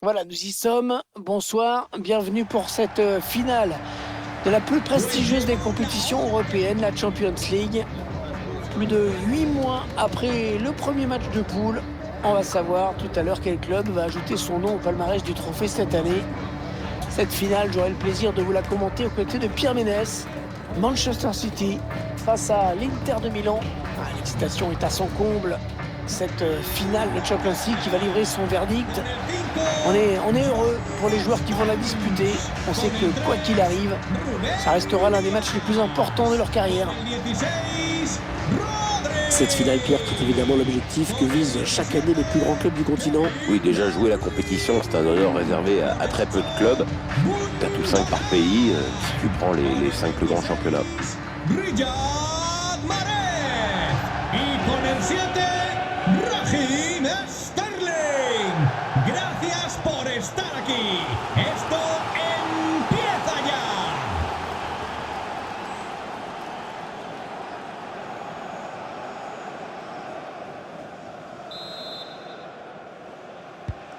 Voilà, nous y sommes. Bonsoir, bienvenue pour cette finale de la plus prestigieuse des compétitions européennes, la Champions League. Plus de 8 mois après le premier match de poule, on va savoir tout à l'heure quel club va ajouter son nom au palmarès du trophée cette année. Cette finale, j'aurai le plaisir de vous la commenter aux côtés de Pierre Ménès. Manchester City face à l'Inter de Milan. L'excitation est à son comble. Cette finale de Champions League qui va livrer son verdict. On est heureux pour les joueurs qui vont la disputer. On sait que quoi qu'il arrive, ça restera l'un des matchs les plus importants de leur carrière. Cette finale, Pierre, qui est évidemment l'objectif que visent chaque année les plus grands clubs du continent. Oui, déjà jouer la compétition, c'est un honneur réservé à très peu de clubs. T'as tous 5 par pays, si tu prends les 5 plus grands championnats.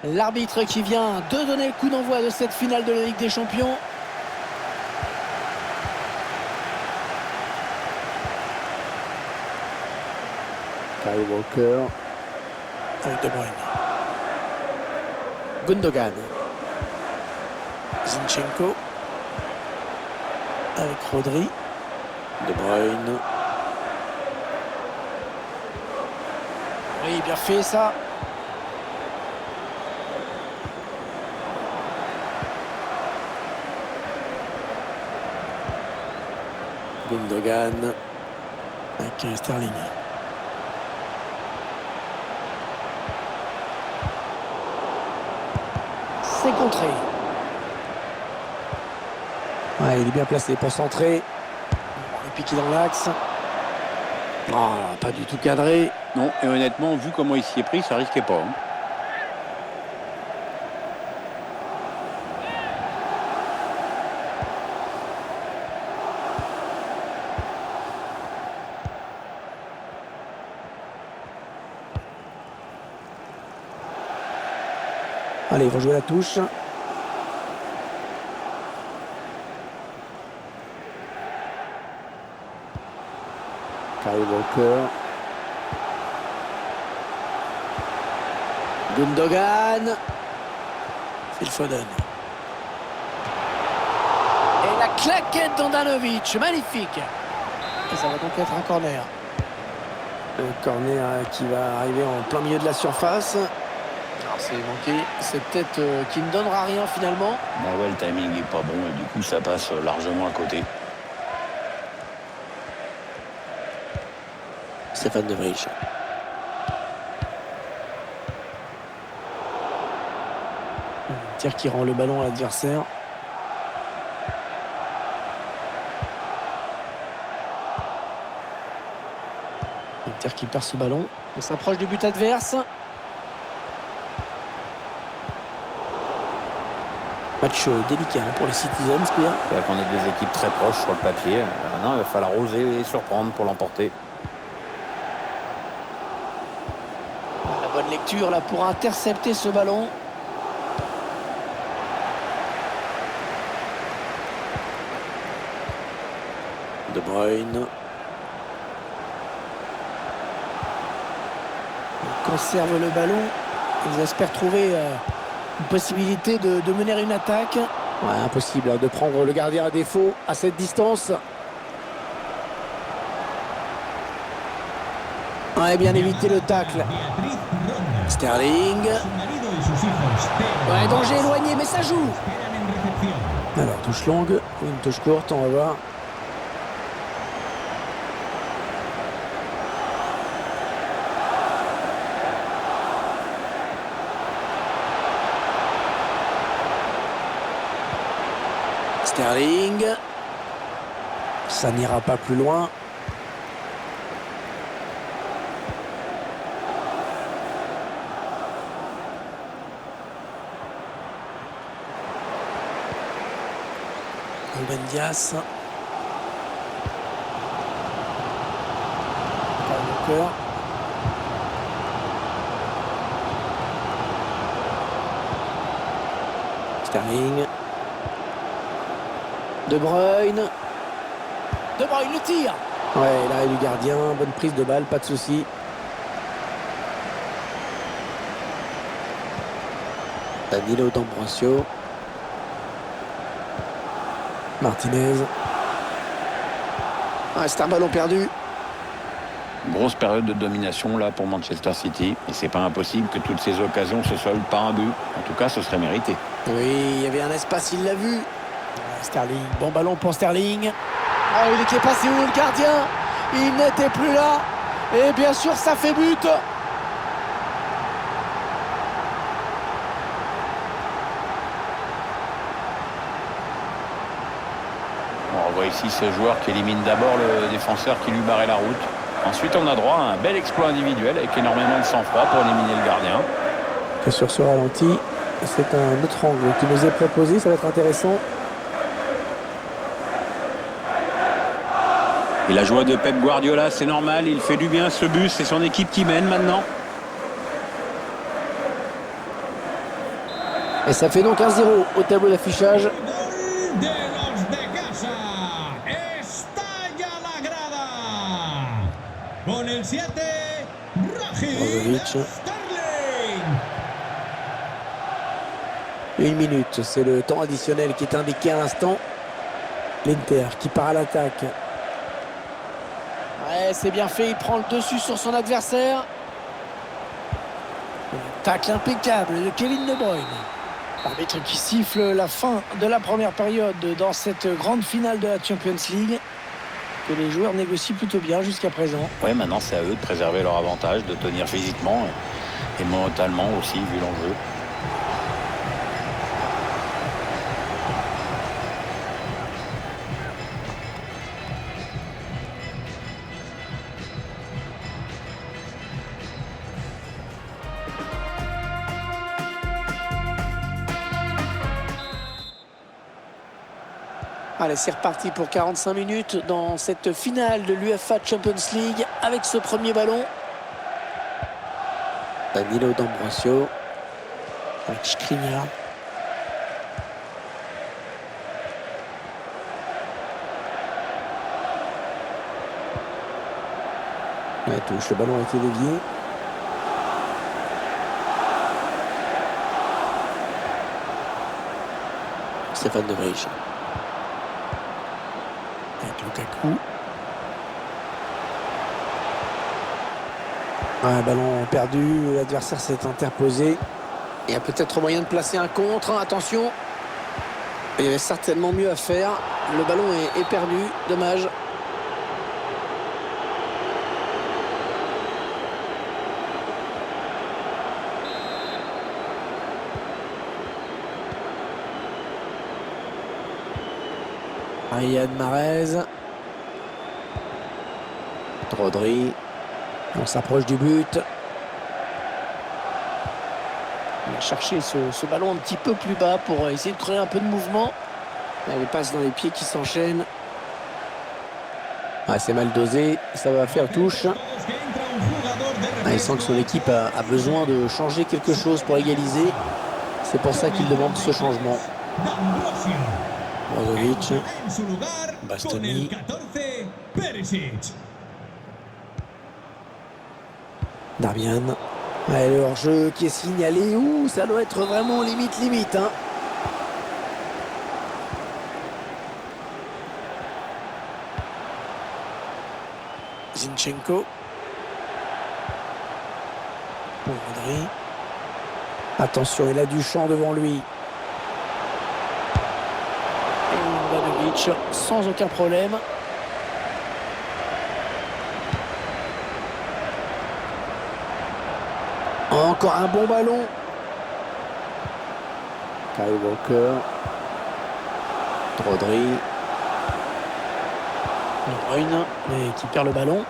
L'arbitre qui vient de donner le coup d'envoi de cette finale de la Ligue des Champions. Kyle Walker. Avec De Bruyne. Gundogan. Zinchenko. Avec Rodri. De Bruyne. Oui, bien fait ça. Gundogan avec Sterling. C'est contré. Ouais, il est bien placé pour centrer. Le piqué dans l'axe. Oh, pas du tout cadré. Non, et honnêtement, vu comment il s'y est pris, ça risquait pas. Allez, il va jouer la touche. Kyle Walker. Gundogan. Phil Foden. Et la claquette d'Andanovic. Magnifique. Et ça va donc être un corner. Un corner qui va arriver en plein milieu de la surface. C'est manqué, c'est peut-être qui ne donnera rien finalement. Bah ouais, le timing est pas bon et du coup ça passe largement à côté. Stéphane De Vrij. Un tir qui rend le ballon à l'adversaire. Un tir qui perd ce ballon. On s'approche du but adverse. Match délicat pour les Citizens, Pierre. C'est-à-dire qu'on a des équipes très proches sur le papier. Non, il va falloir oser et surprendre pour l'emporter. La bonne lecture là pour intercepter ce ballon. De Bruyne. Ils conservent le ballon. Ils espèrent trouver une possibilité de mener une attaque. Ouais, impossible de prendre le gardien à défaut à cette distance. Ouais, bien éviter le tacle. Sterling. Ouais, danger éloigné, mais ça joue. Alors, touche longue, une touche courte, on va voir. Sterling. Ça n'ira pas plus loin. Ruben Dias. Walker. Sterling. De Bruyne. De Bruyne le tire. Ouais, l'arrêt du gardien, bonne prise de balle, pas de souci. Danilo D'Ambrosio. Martinez. Ah, c'est un ballon perdu. Grosse période de domination là pour Manchester City. Et c'est pas impossible que toutes ces occasions se soldent par un but. En tout cas, ce serait mérité. Oui, il y avait un espace, il l'a vu. Sterling, bon ballon pour Sterling. Oh, il était passé où le gardien? Il n'était plus là. Et bien sûr, ça fait but. On revoit ici ce joueur qui élimine d'abord le défenseur qui lui barrait la route. Ensuite, on a droit à un bel exploit individuel avec énormément de sang-froid pour éliminer le gardien. Et sur ce ralenti, c'est un autre angle qui nous est proposé, ça va être intéressant. Et la joie de Pep Guardiola, c'est normal, il fait du bien ce but, c'est son équipe qui mène maintenant. Et ça fait donc 1-0 au tableau d'affichage. Brozovic. 1 minute, c'est le temps additionnel qui est indiqué à l'instant. L'Inter qui part à l'attaque. Ouais, c'est bien fait, il prend le dessus sur son adversaire. Tacle impeccable de Kevin De Bruyne. L'arbitre qui siffle la fin de la première période dans cette grande finale de la Champions League. Que les joueurs négocient plutôt bien jusqu'à présent. Oui, maintenant c'est à eux de préserver leur avantage, de tenir physiquement et mentalement aussi, vu l'enjeu. Allez, c'est reparti pour 45 minutes dans cette finale de l'UEFA Champions League avec ce premier ballon. Danilo D'Ambrosio. Avec Skriniar. La touche, le ballon a été dévié. Stéphane De Vrij. Avec Lukaku. Un ballon perdu, l'adversaire s'est interposé. Il y a peut-être moyen de placer un contre. Attention. Il y avait certainement mieux à faire. Le ballon est perdu. Dommage. Riyad Mahrez. Rodri. On s'approche du but. Il va chercher ce ballon un petit peu plus bas pour essayer de créer un peu de mouvement. Les passes dans les pieds qui s'enchaînent. Ah, c'est mal dosé. Ça va faire touche. Ah, il sent que son équipe a besoin de changer quelque chose pour égaliser. C'est pour ça qu'il demande ce changement. Brozovic. Bastoni. Darmian. Ouais, le hors-jeu qui est signalé. Ouh, ça doit être vraiment limite, hein. Zinchenko. Pour Rodri. Attention, il a du champ devant lui. Et Ivanovic sans aucun problème. Encore un bon ballon. Kyle Walker. Rodri. De Bruyne, mais qui perd le ballon.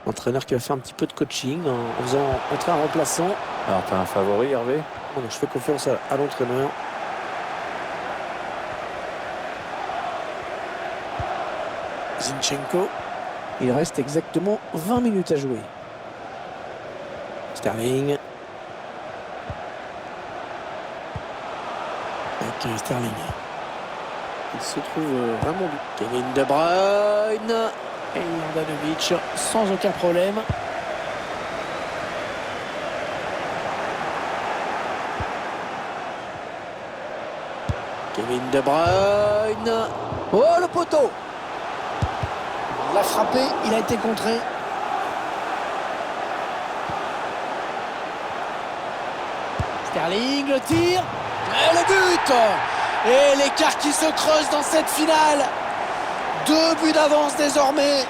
Entraîneur qui va faire un petit peu de coaching en faisant entrer un remplaçant. Alors, t'as un favori, Hervé? Bon, je fais confiance à l'entraîneur. Zinchenko. Il reste exactement 20 minutes à jouer. Sterling. Sterling. Il se trouve vraiment bien. Kevin De Bruyne et Handanovic sans aucun problème. Kevin De Bruyne. Oh, le poteau! Il a frappé, il a été contré. Sterling, le tir. Et le but! Et l'écart qui se creuse dans cette finale. 2 buts d'avance désormais.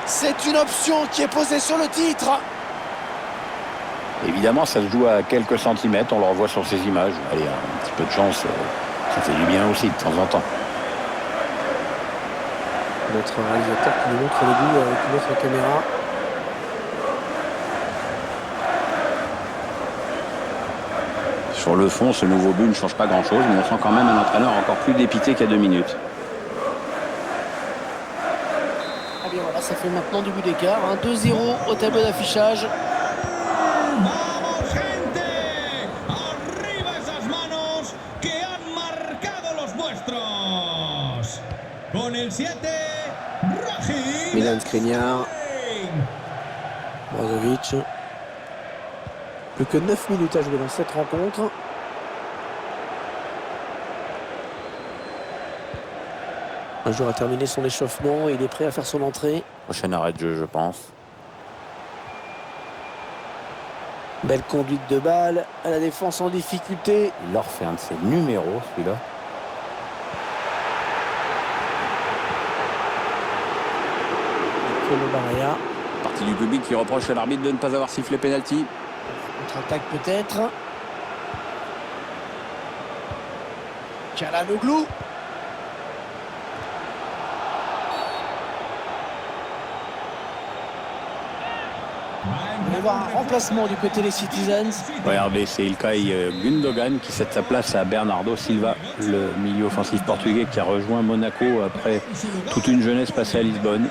C'est une option qui est posée sur le titre. Évidemment, ça se joue à quelques centimètres. On le revoit sur ces images. Allez, un petit peu de chance, ça fait du bien aussi de temps en temps. Notre réalisateur qui nous montre les buts avec une autre caméra. Sur le fond, ce nouveau but ne change pas grand-chose, mais on sent quand même un entraîneur encore plus dépité qu'il y a 2 minutes. Ah bien voilà, ça fait maintenant du but d'écart. 2-0 au tableau d'affichage. ¡Vamos, gente! ¡Arriba esas manos que han marcado los vuestros! Con el 7, Raheem Milan Skriniar. Brozovic. Plus que 9 minutes à jouer dans cette rencontre. Un joueur a terminé son échauffement et il est prêt à faire son entrée. Prochain arrêt de jeu, je pense. Belle conduite de balle, à la défense en difficulté. Il leur fait un de ses numéros, celui-là. Barrea. Partie du public qui reproche à l'arbitre de ne pas avoir sifflé pénalty. Contre-attaque peut-être. Çalhanoğlu. On va voir un remplacement du côté des Citizens. Regardez, c'est Ilkay Gundogan qui cède sa place à Bernardo Silva, le milieu offensif portugais qui a rejoint Monaco après toute une jeunesse passée à Lisbonne.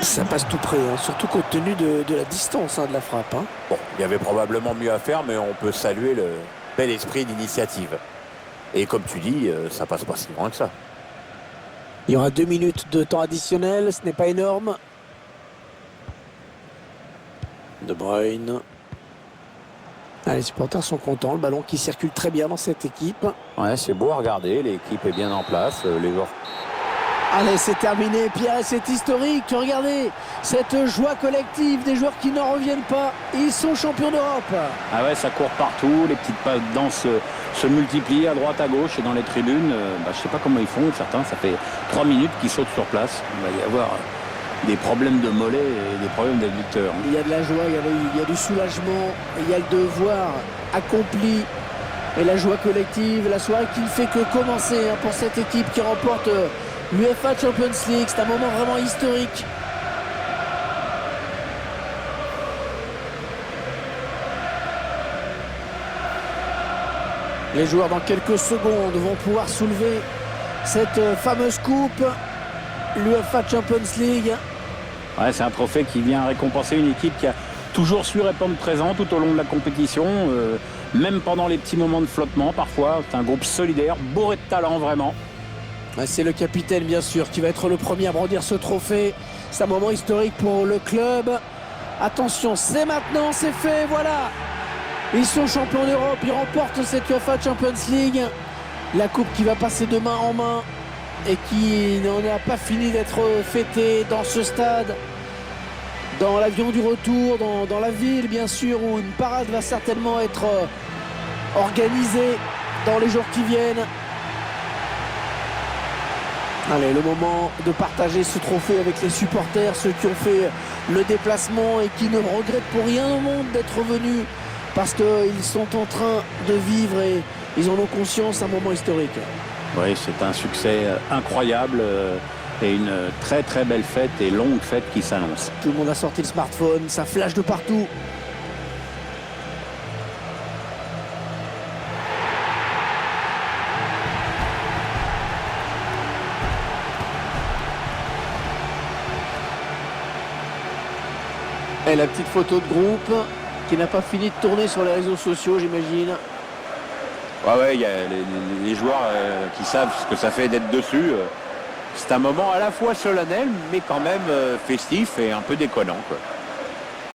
Ça passe tout près, surtout compte tenu de la distance de la frappe. Bon, il y avait probablement mieux à faire, mais on peut saluer le bel esprit d'initiative. Et comme tu dis, ça passe pas si loin que ça. Il y aura 2 minutes de temps additionnel, ce n'est pas énorme. De Bruyne. Les supporters sont contents, le ballon qui circule très bien dans cette équipe. Ouais, c'est beau à regarder, l'équipe est bien en place, les joueurs. Allez, c'est terminé, Pierre, c'est historique. Regardez cette joie collective des joueurs qui n'en reviennent pas. Ils sont champions d'Europe. Ah ouais, ça court partout, les petites pas de danse se multiplient à droite, à gauche et dans les tribunes. Je sais pas comment ils font, certains, ça fait 3 minutes qu'ils sautent sur place. Il va y avoir des problèmes de mollets et des problèmes d'adducteurs. Il y a de la joie, il y a du soulagement, il y a le devoir accompli et la joie collective, la soirée qui ne fait que commencer pour cette équipe qui remporte l'UEFA Champions League. C'est un moment vraiment historique. Les joueurs dans quelques secondes vont pouvoir soulever cette fameuse coupe, l'UEFA Champions League. Ouais, c'est un trophée qui vient récompenser une équipe qui a toujours su répondre présent tout au long de la compétition, même pendant les petits moments de flottement parfois. C'est un groupe solidaire, bourré de talent vraiment. C'est le capitaine bien sûr qui va être le premier à brandir ce trophée. C'est un moment historique pour le club. Attention, c'est maintenant, c'est fait, voilà. Ils sont champions d'Europe, ils remportent cette UEFA Champions League. La coupe qui va passer de main en main et qui n'en a pas fini d'être fêtée dans ce stade. Dans l'avion du retour, dans la ville bien sûr, où une parade va certainement être organisée dans les jours qui viennent. Allez, le moment de partager ce trophée avec les supporters, ceux qui ont fait le déplacement et qui ne regrettent pour rien au monde d'être venus parce qu'ils sont en train de vivre et ils en ont conscience, un moment historique. Oui, c'est un succès incroyable et une très très belle fête et longue fête qui s'annonce. Tout le monde a sorti le smartphone, ça flash de partout. Et la petite photo de groupe qui n'a pas fini de tourner sur les réseaux sociaux, j'imagine. Ouais, il y a les joueurs qui savent ce que ça fait d'être dessus. C'est un moment à la fois solennel, mais quand même festif et un peu déconnant, quoi.